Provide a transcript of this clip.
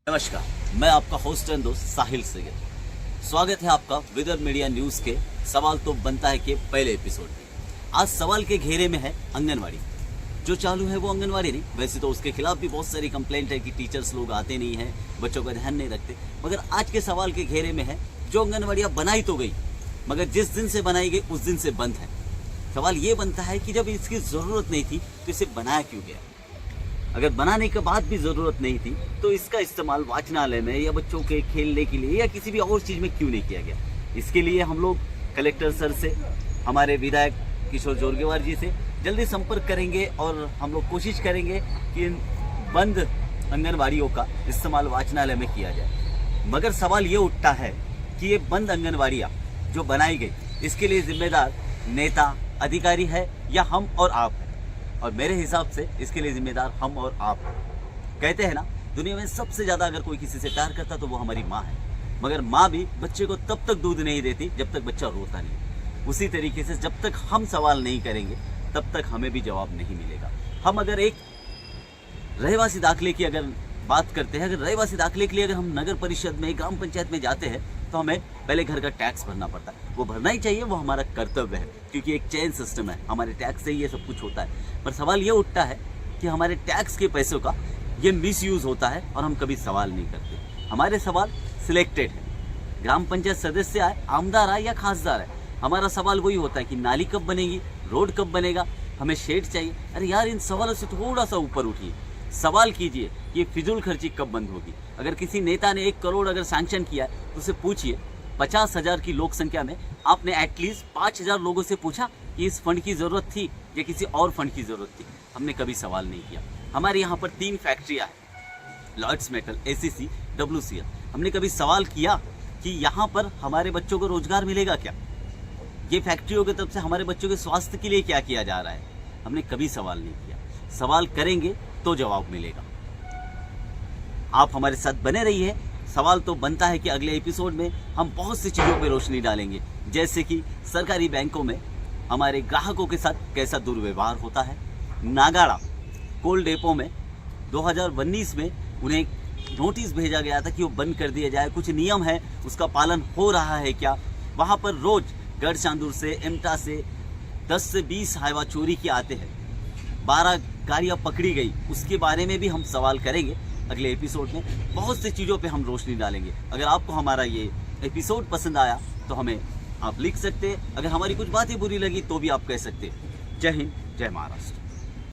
नमस्कार, मैं आपका होस्ट एंड दोस्त साहिल सैयद। स्वागत है आपका विदर्भ मीडिया न्यूज के सवाल तो बनता है के पहले एपिसोड में। आज सवाल के घेरे में है आंगनवाड़ी। जो चालू है वो आंगनवाड़ी नहीं, वैसे तो उसके खिलाफ भी बहुत सारी कंप्लेंट है कि टीचर्स लोग आते नहीं हैं, बच्चों का ध्यान नहीं रखते। मगर आज के सवाल के घेरे में है जो आंगनवाड़ियाँ बनाई तो गई, मगर जिस दिन से बनाई गई उस दिन से बंद है। सवाल ये बनता है कि जब इसकी ज़रूरत नहीं थी तो इसे बनाया क्यों गया? अगर बनाने के बाद भी ज़रूरत नहीं थी तो इसका इस्तेमाल वाचनालय में या बच्चों के खेलने के लिए या किसी भी और चीज़ में क्यों नहीं किया गया? इसके लिए हम लोग कलेक्टर सर से, हमारे विधायक किशोर जोरगेवार जी से जल्दी संपर्क करेंगे और हम लोग कोशिश करेंगे कि इन बंद आंगनवाड़ियों का इस्तेमाल वाचनालय में किया जाए। मगर सवाल ये उठता है कि ये बंद आंगनवाड़ियाँ जो बनाई गई, इसके लिए जिम्मेदार नेता अधिकारी है या हम और आप हैं? और मेरे हिसाब से इसके लिए जिम्मेदार हम और आप हैं। कहते हैं ना, दुनिया में सबसे ज़्यादा अगर कोई किसी से प्यार करता तो वो हमारी माँ है। मगर माँ भी बच्चे को तब तक दूध नहीं देती जब तक बच्चा रोता नहीं। उसी तरीके से जब तक हम सवाल नहीं करेंगे तब तक हमें भी जवाब नहीं मिलेगा। हम अगर एक रहवासी दाखिले की अगर बात करते हैं, अगर रहवासी दाखिले के लिए अगर हम नगर परिषद में, ग्राम पंचायत में जाते हैं तो हमें पहले घर का टैक्स भरना पड़ता है। वो भरना ही चाहिए, वो हमारा कर्तव्य है, क्योंकि एक चेन सिस्टम है, हमारे टैक्स से ही ये सब कुछ होता है। पर सवाल ये उठता है कि हमारे टैक्स के पैसों का ये मिसयूज़ होता है और हम कभी सवाल नहीं करते। हमारे सवाल सिलेक्टेड है, ग्राम पंचायत सदस्य आए, आमदार आए या खासदार आए, हमारा सवाल वही होता है कि नाली कब बनेगी, रोड कब बनेगा, हमें शेड चाहिए। अरे यार, इन सवालों से थोड़ा सा ऊपर उठिए, सवाल कीजिए कि फिजूल खर्ची कब बंद होगी। अगर किसी नेता ने 1 करोड़ अगर सैंक्शन किया है तो उसे पूछिए 50,000 की लोक संख्या में आपने एटलीस्ट 5,000 लोगों से पूछा कि इस फंड की ज़रूरत थी या किसी और फंड की ज़रूरत थी? हमने कभी सवाल नहीं किया। हमारे यहाँ पर 3 फैक्ट्रियाँ हैं, लॉयड्स मेटल, ACC, WCL। हमने कभी सवाल किया कि यहाँ पर हमारे बच्चों को रोजगार मिलेगा क्या? ये फैक्ट्रियों की तरफ से हमारे बच्चों के स्वास्थ्य के लिए क्या किया जा रहा है? हमने कभी सवाल नहीं किया। सवाल करेंगे तो जवाब मिलेगा। आप हमारे साथ बने रहिए। सवाल तो बनता है कि अगले एपिसोड में हम बहुत सी चीज़ों पर रोशनी डालेंगे, जैसे कि सरकारी बैंकों में हमारे ग्राहकों के साथ कैसा दुर्व्यवहार होता है, नागाड़ा कोल डेपो में 2019 में उन्हें नोटिस भेजा गया था कि वो बंद कर दिया जाए, कुछ नियम है उसका पालन हो रहा है क्या? वहाँ पर रोज़ गढ़चांदुर से, एमटा से 10 से 20 हाईवा चोरी के आते हैं, 12 गाड़ियाँ पकड़ी गई, उसके बारे में भी हम सवाल करेंगे। अगले एपिसोड में बहुत सी चीज़ों पे हम रोशनी डालेंगे। अगर आपको हमारा ये एपिसोड पसंद आया तो हमें आप लिख सकते हैं। अगर हमारी कुछ बातें बुरी लगी तो भी आप कह सकते हैं। जय हिंद, जय महाराष्ट्र।